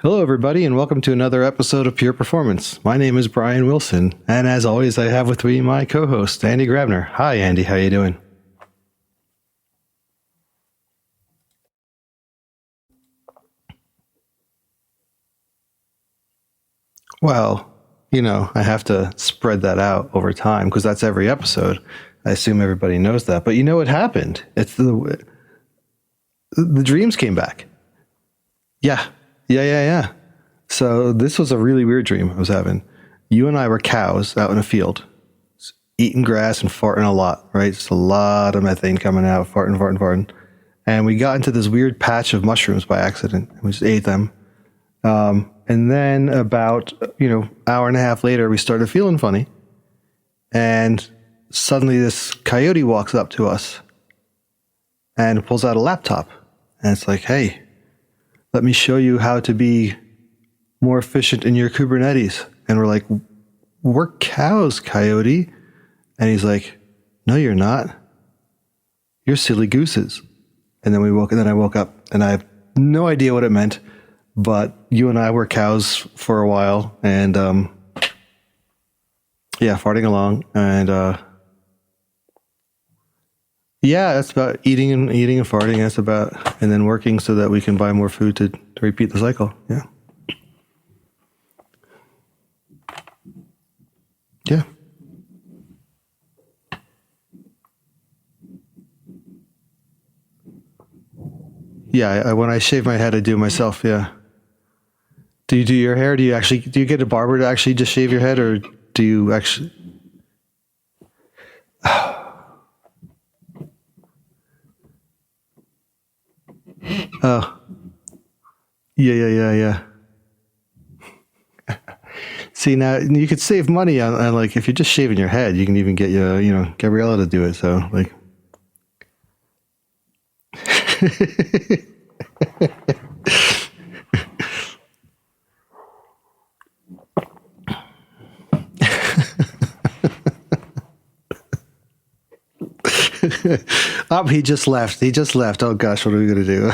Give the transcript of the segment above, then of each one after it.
Hello, everybody, and welcome to another episode of Pure Performance. My name is Brian Wilson, and as always, I have with me my co-host, Andy Grabner. Hi, Andy. How you doing? Well, I have to spread that out over time because that's every episode. I assume everybody knows that. But you know what happened? It's the dreams came back. Yeah. So this was a really weird dream I was having. You and I were cows out in a field, eating grass and farting a lot, right? Just a lot of methane coming out, farting. And we got into this weird patch of mushrooms by accident. We just ate them. And then about, hour and a half later, we started feeling funny. And suddenly this coyote walks up to us and pulls out a laptop. And it's like, hey, let me show you how to be more efficient in your Kubernetes. And we're like, we're cows, coyote. And he's like, no, you're not. You're silly gooses. And then I woke up and I have no idea what it meant, but you and I were cows for a while and, farting along and, that's about eating and farting. That's about, and then working so that we can buy more food to repeat the cycle. Yeah. Yeah. Yeah. When I shave my head, I do myself. Yeah. Do you do your hair? Do you get a barber to actually just shave your head, or do you actually? Oh, yeah. See, now you could save money on like if you're just shaving your head, you can even get Gabriella to do it. So like, he just left. Oh gosh, what are we gonna do?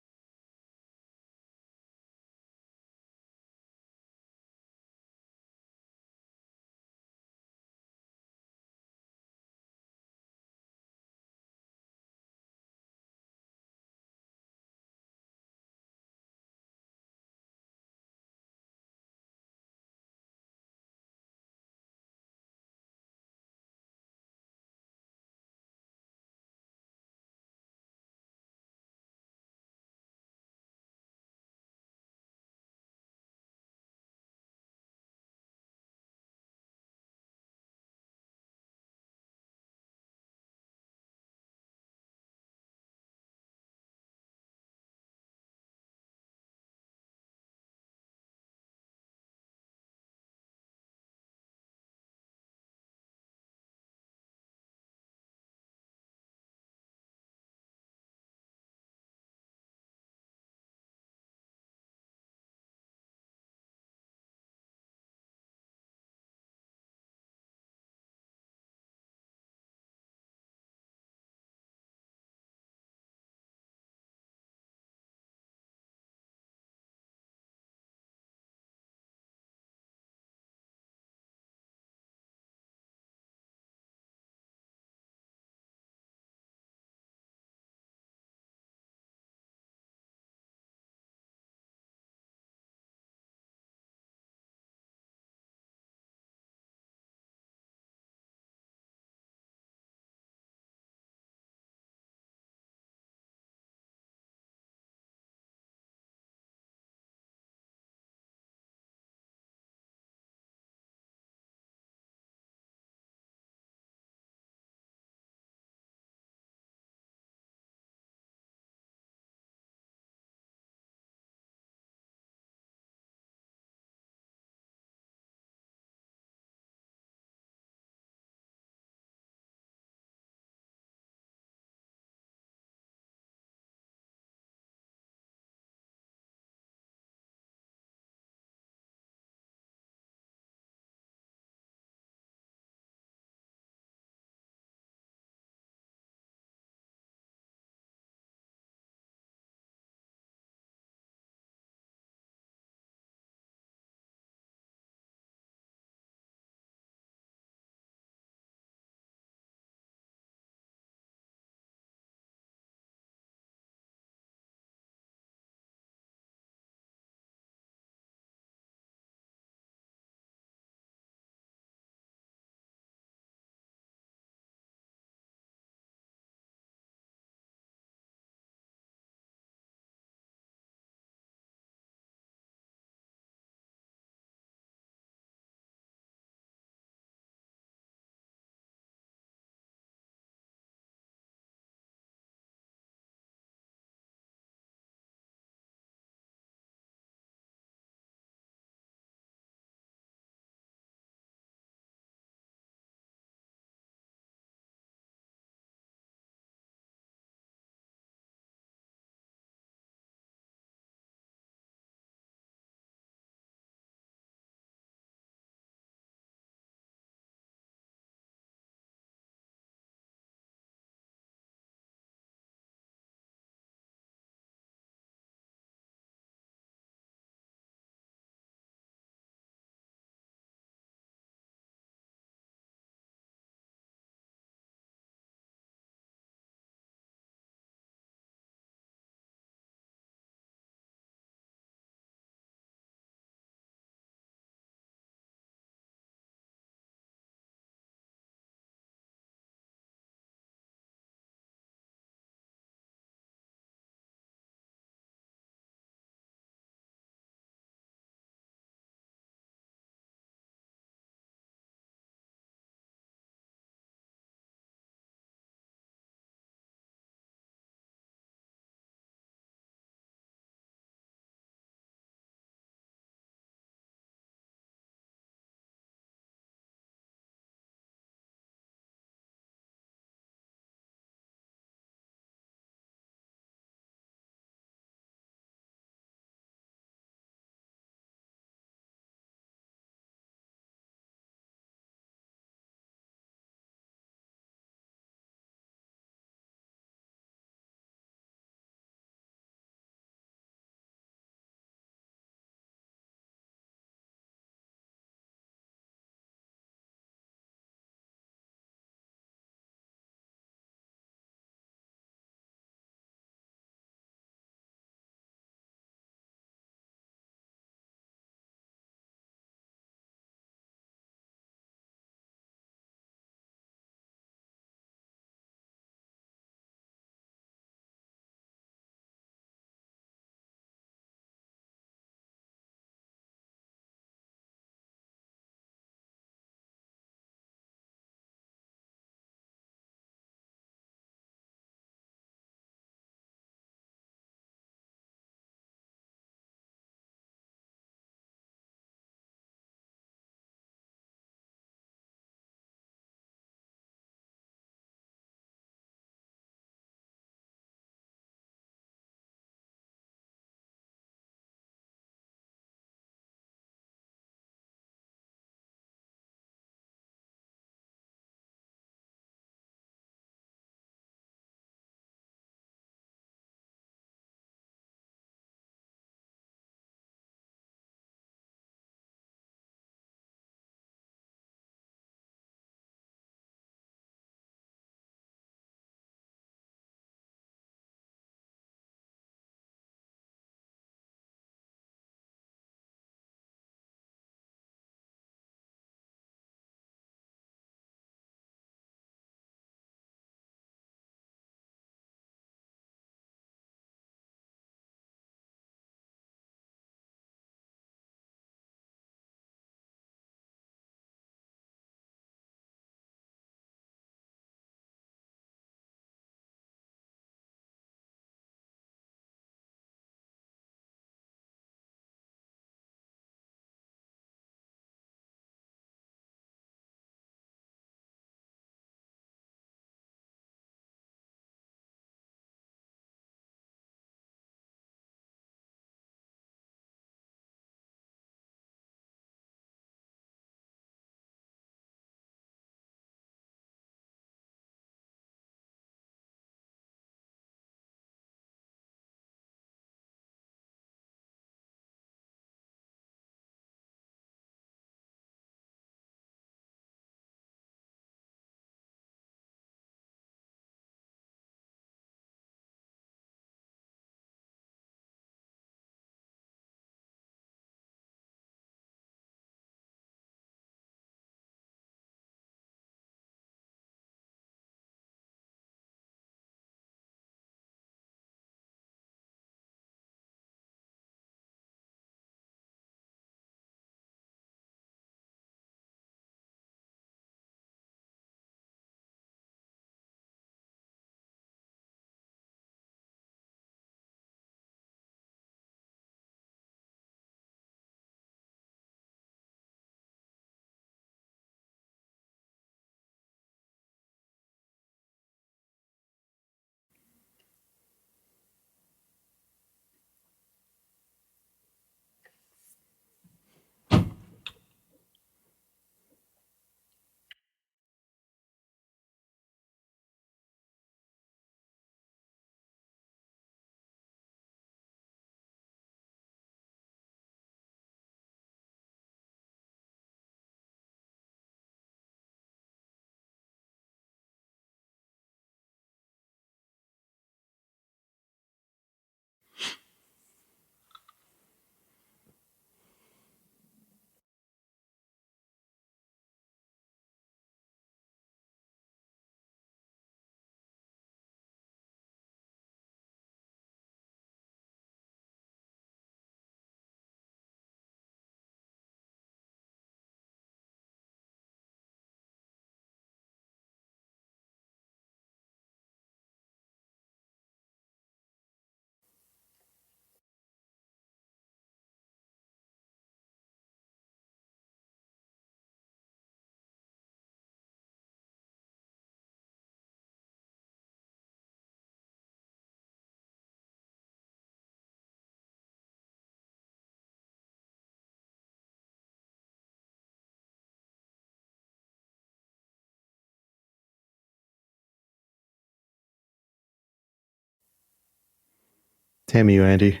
Damn you, Andy.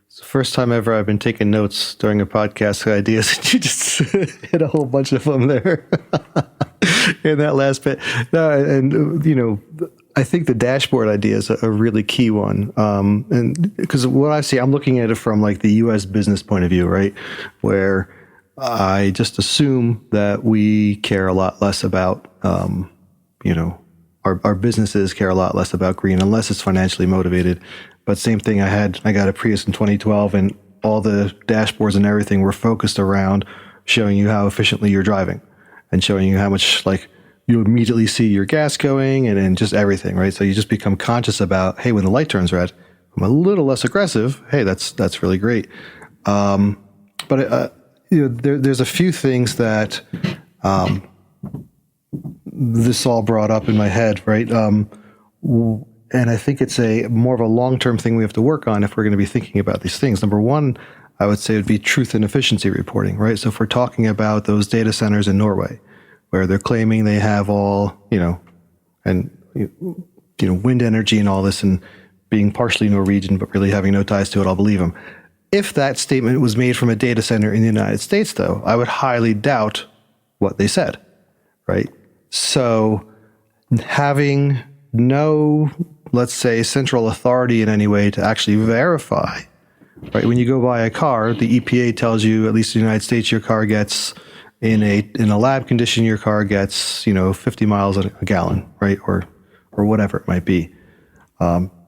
It's the first time ever I've been taking notes during a podcast ideas, and you just hit a whole bunch of them there in that last bit. No, and, I think the dashboard idea is a really key one. And because what I see, I'm looking at it from like the U.S. business point of view, right? Where I just assume that we care a lot less about, our businesses care a lot less about green unless it's financially motivated. But same thing, I got a Prius in 2012 and all the dashboards and everything were focused around showing you how efficiently you're driving and showing you how much like you immediately see your gas going and just everything, right? So you just become conscious about, hey, when the light turns red, I'm a little less aggressive. Hey, that's really great. There's a few things that this all brought up in my head, right? And I think it's more of a long-term thing we have to work on if we're going to be thinking about these things. Number one, I would say would be truth and efficiency reporting, right? So if we're talking about those data centers in Norway, where they're claiming they have all, wind energy and all this and being partially Norwegian, but really having no ties to it, I'll believe them. If that statement was made from a data center in the United States, though, I would highly doubt what they said, right? So having no, let's say, central authority in any way to actually verify, right? When you go buy a car, the EPA tells you, at least in the United States, your car gets, in a lab condition, your car gets, 50 miles a gallon, right? Or whatever it might be.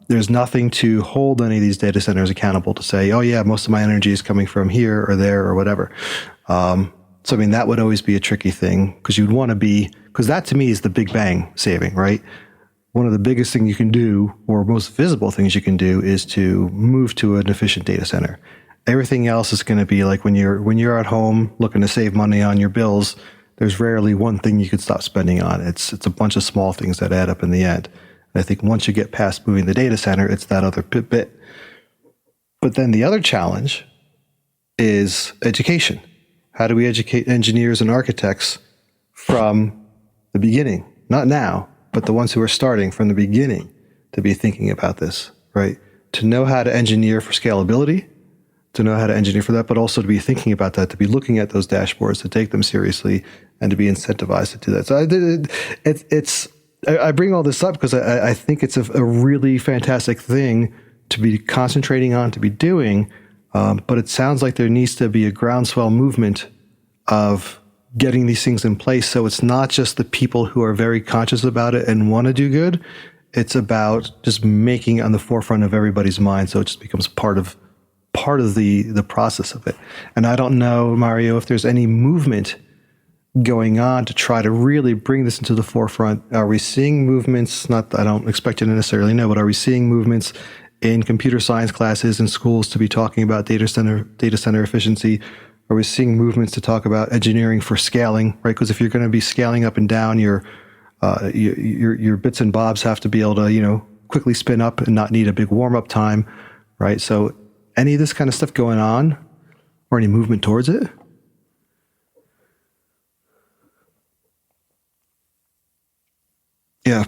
There's nothing to hold any of these data centers accountable to say, oh yeah, most of my energy is coming from here or there or whatever. So, I mean, that would always be a tricky thing because you'd want to because that to me is the big bang saving, right? One of the biggest things you can do, or most visible things you can do, is to move to an efficient data center. Everything else is going to be like when you're at home looking to save money on your bills, there's rarely one thing you could stop spending on. It's a bunch of small things that add up in the end. And I think once you get past moving the data center, it's that other bit. But then the other challenge is education. How do we educate engineers and architects from the beginning? Not now, but the ones who are starting from the beginning to be thinking about this, right? To know how to engineer for scalability, to know how to engineer for that, but also to be thinking about that, to be looking at those dashboards, to take them seriously, and to be incentivized to do that. So I bring all this up because I think it's a really fantastic thing to be concentrating on, to be doing, but it sounds like there needs to be a groundswell movement of getting these things in place. So it's not just the people who are very conscious about it and want to do good. It's about just making it on the forefront of everybody's mind. So it just becomes part of the process of it. And I don't know, Mario, if there's any movement going on to try to really bring this into the forefront. Are we seeing movements? I don't expect you to necessarily know, but are we seeing movements in computer science classes in schools to be talking about data center efficiency? Are we seeing movements to talk about engineering for scaling, right? Because if you're going to be scaling up and down, your bits and bobs have to be able to, quickly spin up and not need a big warm up time, right? So any of this kind of stuff going on or any movement towards it? Yeah.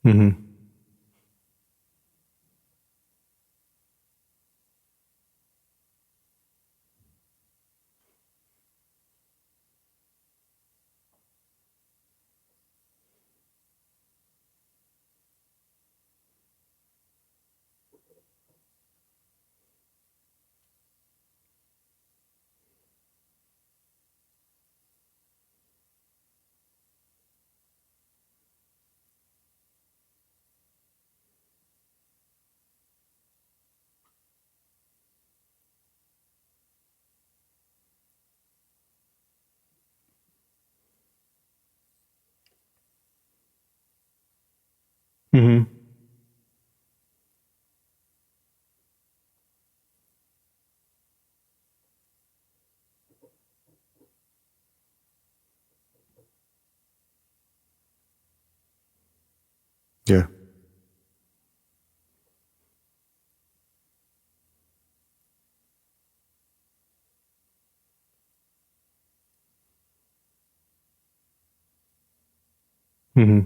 Hmm. Hmm. Yeah. Hmm.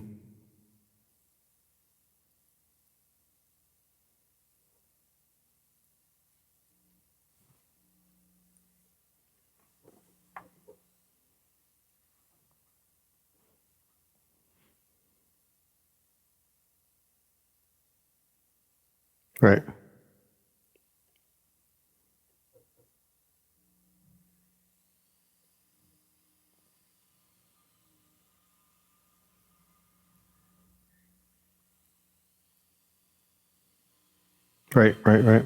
Right. Right. Right. Right.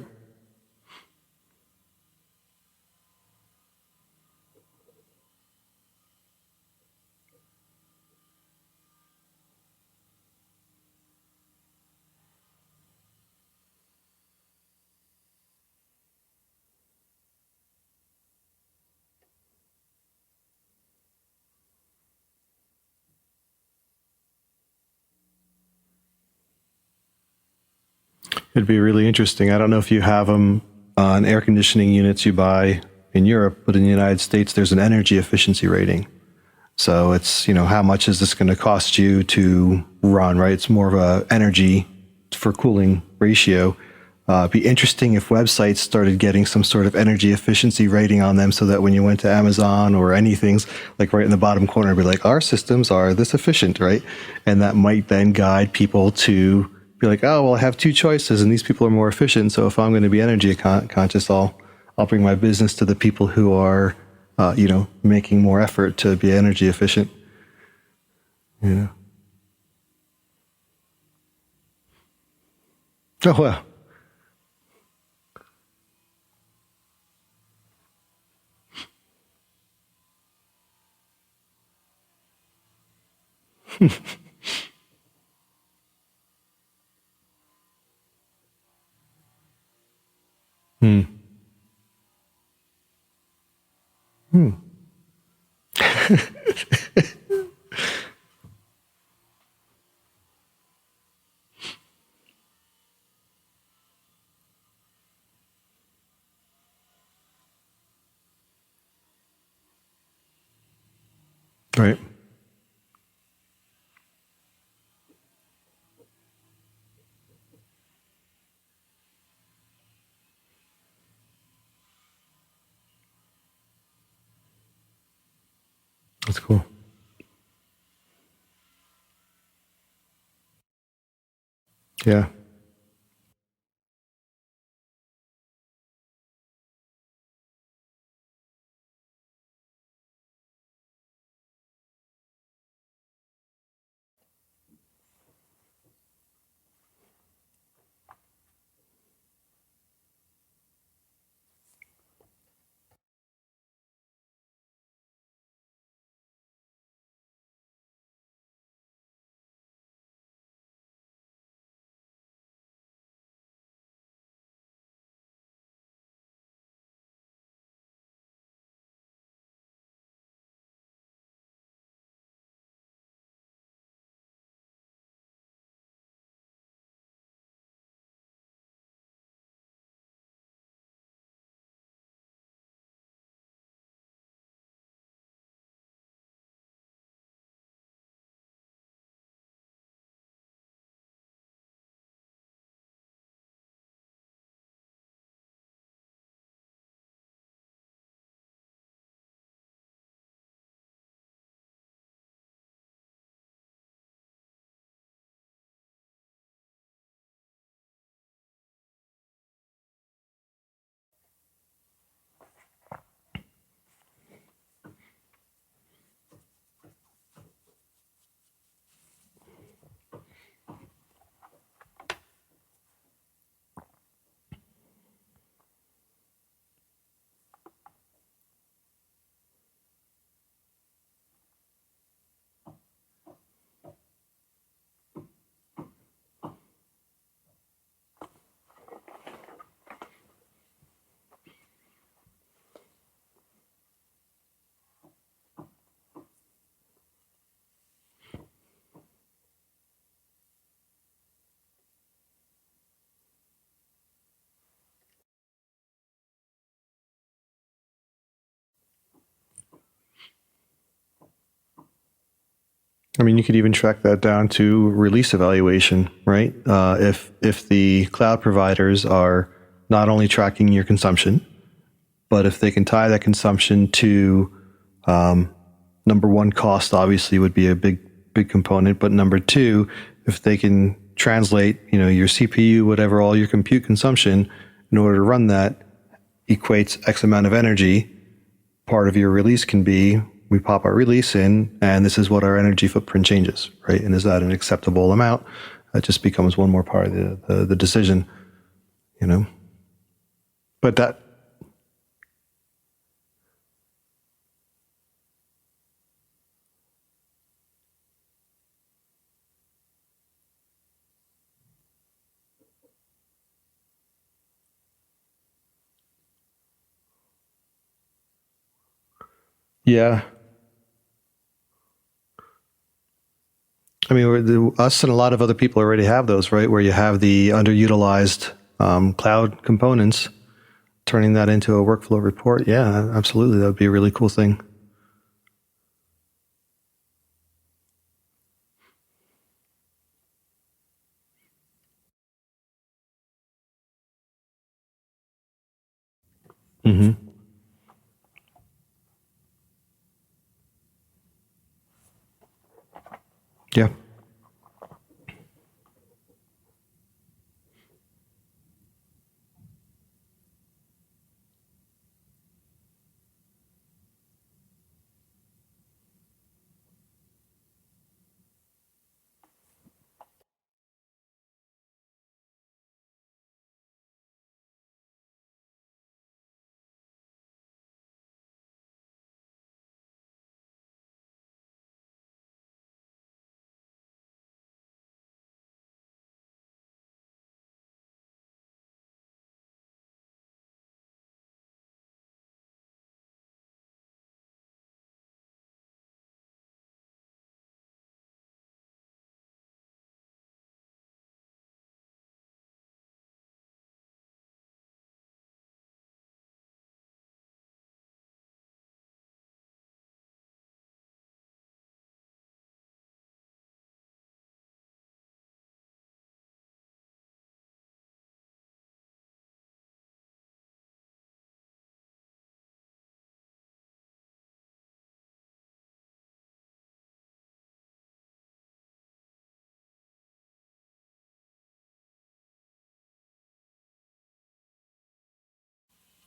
It'd be really interesting. I don't know if you have them on air conditioning units you buy in Europe, but in the United States, there's an energy efficiency rating. So it's, how much is this going to cost you to run, right? It's more of a energy for cooling ratio. It'd be interesting if websites started getting some sort of energy efficiency rating on them so that when you went to Amazon or anything's like right in the bottom corner, it'd be like, our systems are this efficient, right? And that might then guide people to be like, oh, well, I have two choices and these people are more efficient. So if I'm going to be energy conscious, I'll bring my business to the people who are making more effort to be energy efficient. Yeah. Oh, well. Hmm. Hmm. Right. That's cool. Yeah. I mean, you could even track that down to release evaluation, right? If the cloud providers are not only tracking your consumption, but if they can tie that consumption to number one, cost obviously would be a big component, but number two, if they can translate, your CPU, whatever, all your compute consumption in order to run that equates X amount of energy. Part of your release can be we pop our release in, and this is what our energy footprint changes, right? And is that an acceptable amount? That just becomes one more part of the decision, But that, yeah. I mean, us and a lot of other people already have those, right? Where you have the underutilized cloud components, turning that into a workflow report. Yeah, absolutely. That would be a really cool thing. Mm-hmm. Yeah.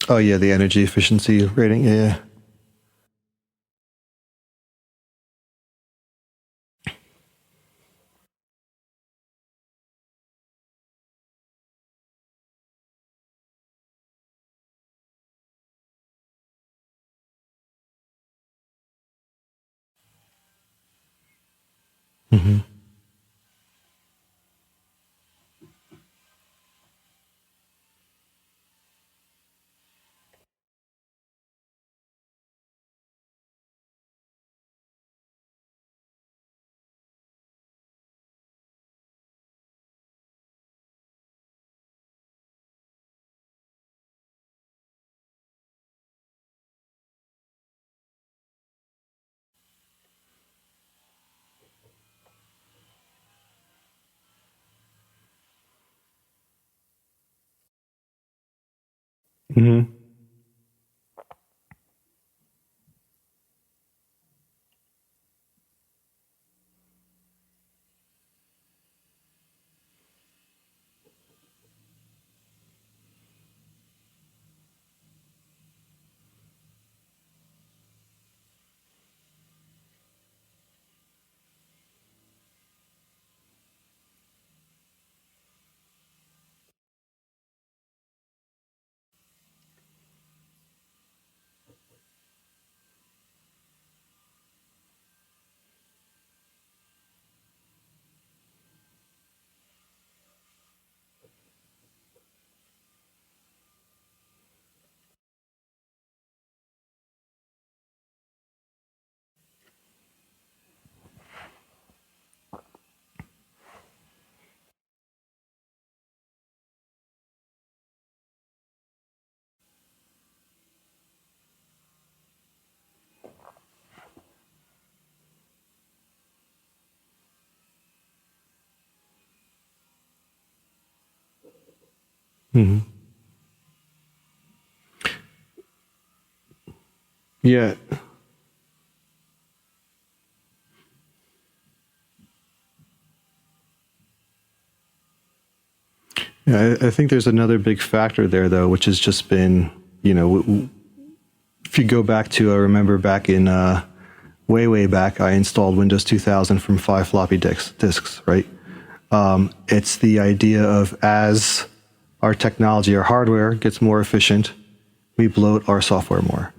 Oh, yeah. The energy efficiency rating. Yeah. Mm-hmm. Mm-hmm. Hmm. Yeah. Yeah, I think there's another big factor there, though, which has just been, if you go back to, I remember back in way back, I installed Windows 2000 from 5 floppy disks, right? It's the idea of as our technology, our hardware gets more efficient, we bloat our software more,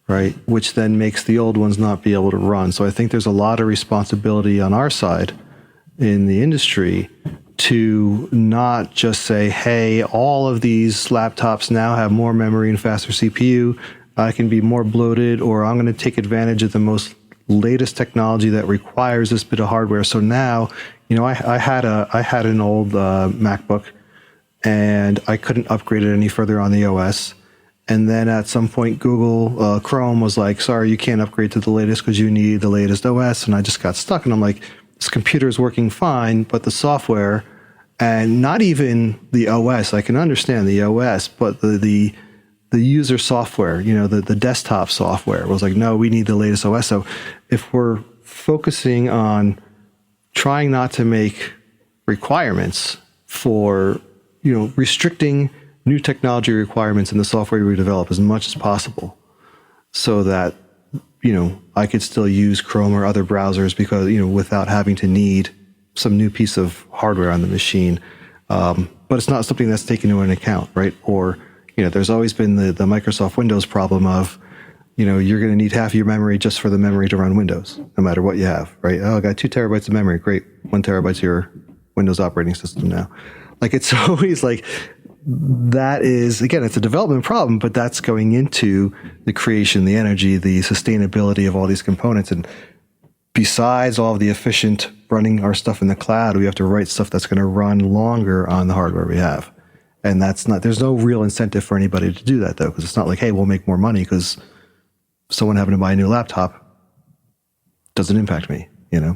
right? Which then makes the old ones not be able to run. So I think there's a lot of responsibility on our side in the industry to not just say, hey, all of these laptops now have more memory and faster CPU. I can be more bloated, or I'm going to take advantage of the most latest technology that requires this bit of hardware. So now, I had an old MacBook, and I couldn't upgrade it any further on the OS. And then at some point, Google Chrome was like, sorry, you can't upgrade to the latest because you need the latest OS. And I just got stuck. And I'm like, this computer is working fine, but the software, and not even the OS, I can understand the OS, but the user software, the desktop software was like, no, we need the latest OS. So if we're focusing on trying not to make requirements for, restricting new technology requirements in the software we develop as much as possible so that, I could still use Chrome or other browsers because, without having to need some new piece of hardware on the machine. But it's not something that's taken into account, right? Or, there's always been the Microsoft Windows problem of, you're going to need half your memory just for the memory to run Windows, no matter what you have, right? Oh, I got 2 terabytes of memory. Great. 1 terabyte's your Windows operating system now. Like, it's always like, that is, again, it's a development problem, but that's going into the creation, the energy, the sustainability of all these components. And besides all of the efficient running our stuff in the cloud, we have to write stuff that's going to run longer on the hardware we have. And there's no real incentive for anybody to do that, though, because it's not like, hey, we'll make more money because someone having to buy a new laptop doesn't impact me, Yeah.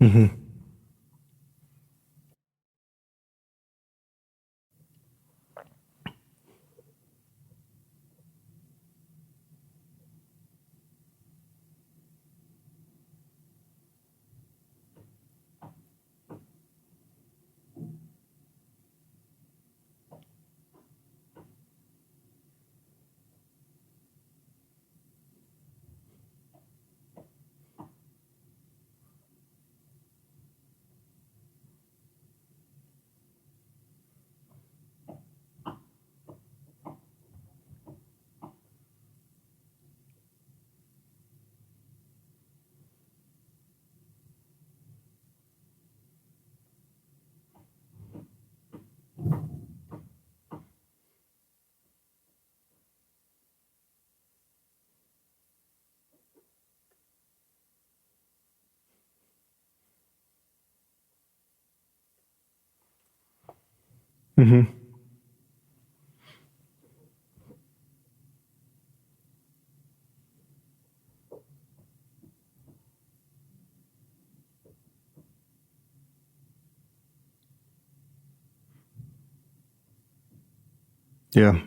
Hmm. Hmm. Yeah.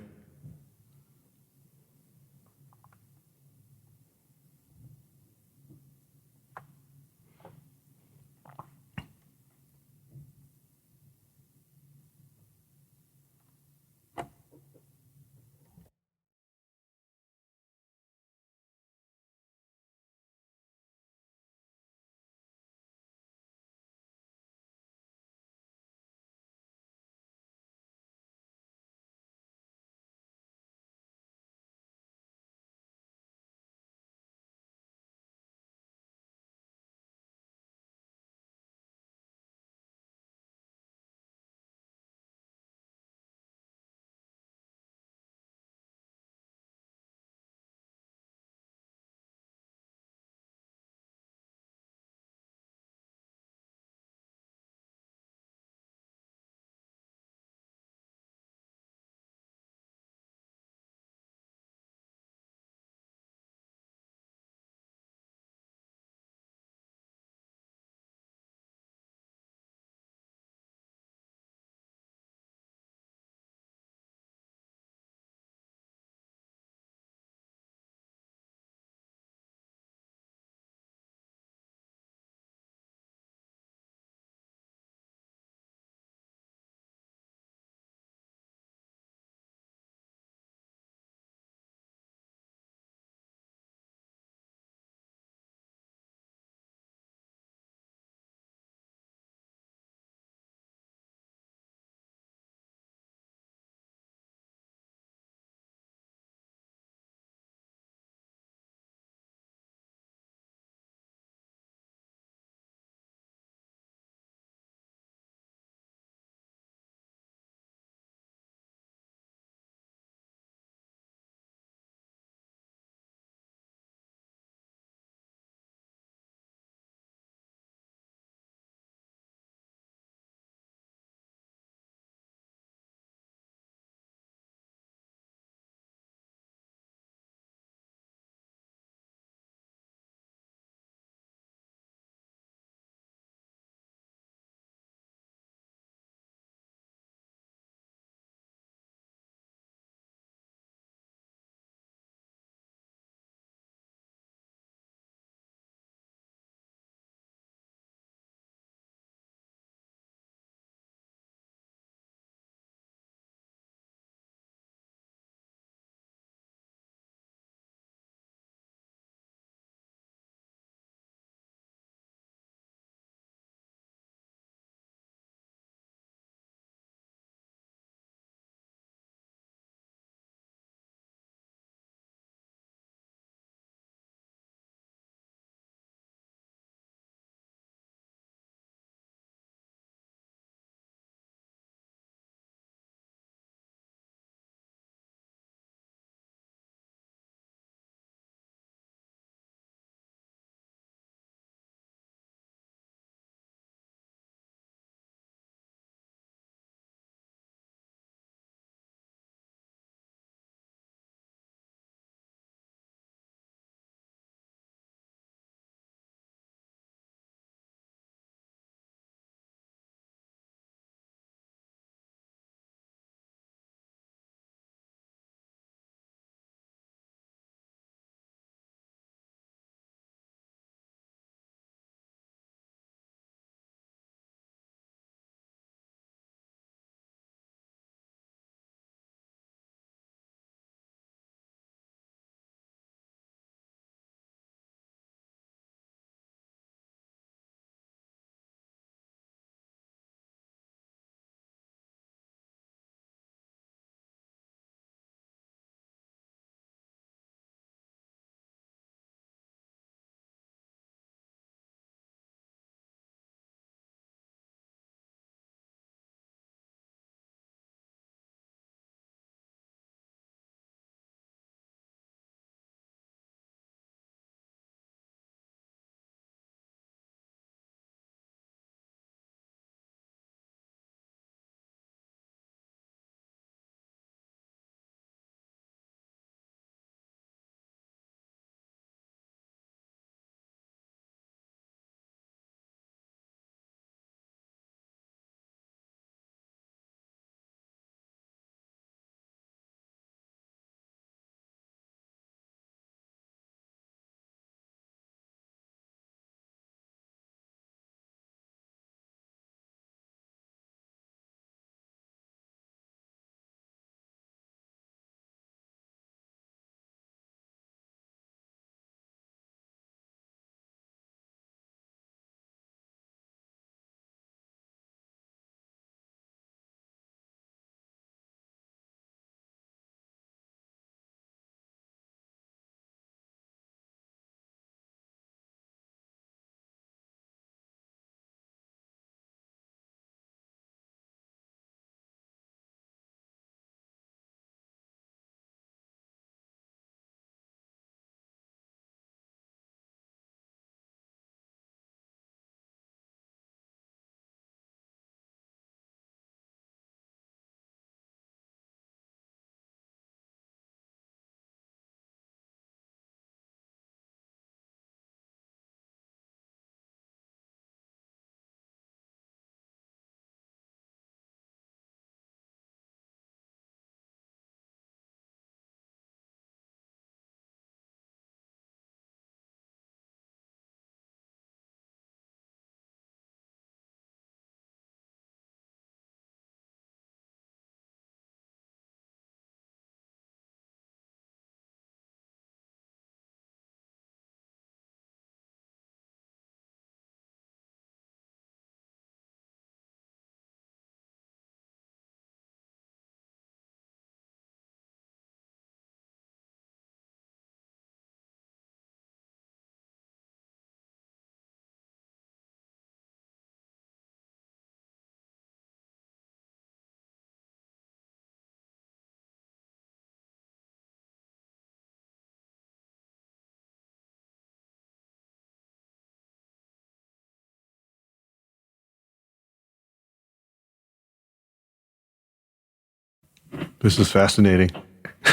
This is fascinating.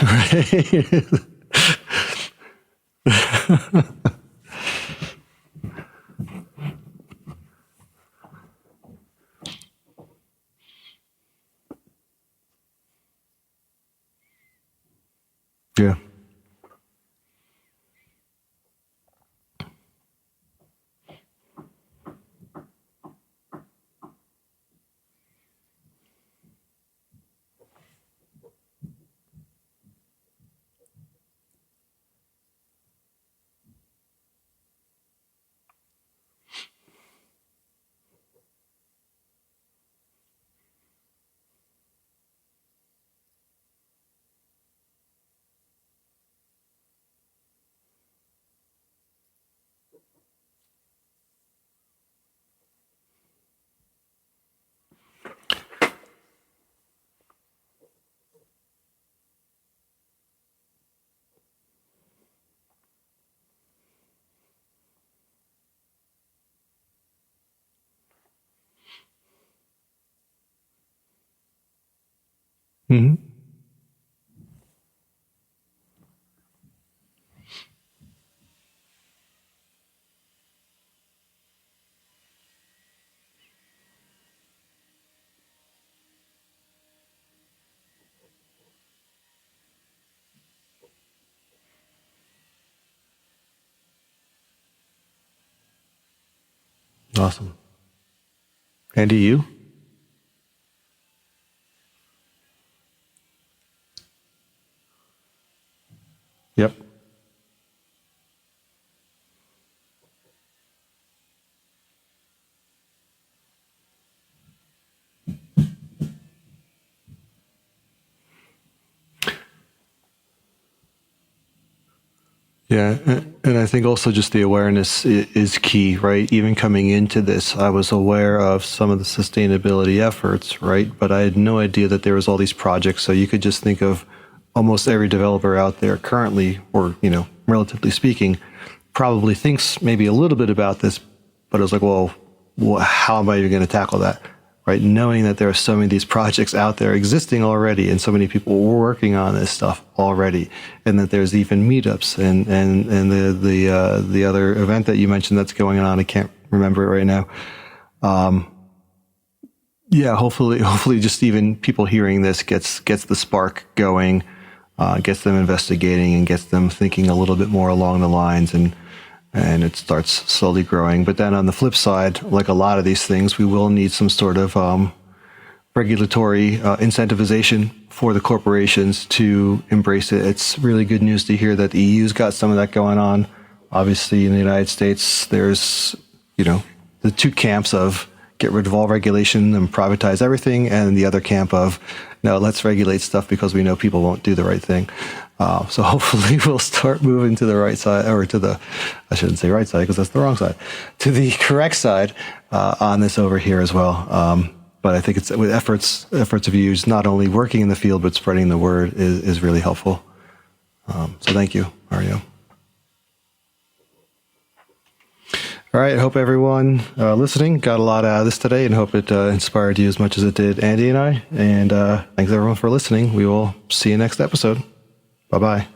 Right? Yeah. Mm-hmm. Awesome. Andy, you? Yep. Yeah, and I think also just the awareness is key, right? Even coming into this, I was aware of some of the sustainability efforts, right? But I had no idea that there was all these projects. So you could just think of almost every developer out there currently, or, relatively speaking, probably thinks maybe a little bit about this, but it was like, well, how am I even going to tackle that? Right? Knowing that there are so many of these projects out there existing already and so many people working on this stuff already, and that there's even meetups and the other event that you mentioned that's going on. I can't remember it right now. Yeah, hopefully just even people hearing this gets the spark going, gets them investigating and gets them thinking a little bit more along the lines, and it starts slowly growing. But then on the flip side, like a lot of these things, we will need some sort of regulatory incentivization for the corporations to embrace it. It's really good news to hear that the EU's got some of that going on. Obviously, in the United States, there's, the two camps of get rid of all regulation and privatize everything, and the other camp of, no, let's regulate stuff because we know people won't do the right thing. So hopefully we'll start moving to the right side, or I shouldn't say right side because that's the wrong side, to the correct side on this over here as well. But I think it's with efforts of use, not only working in the field, but spreading the word is really helpful. So thank you, Mario. All right. I hope everyone listening got a lot out of this today, and hope it inspired you as much as it did Andy and I. And thanks everyone for listening. We will see you next episode. Bye-bye.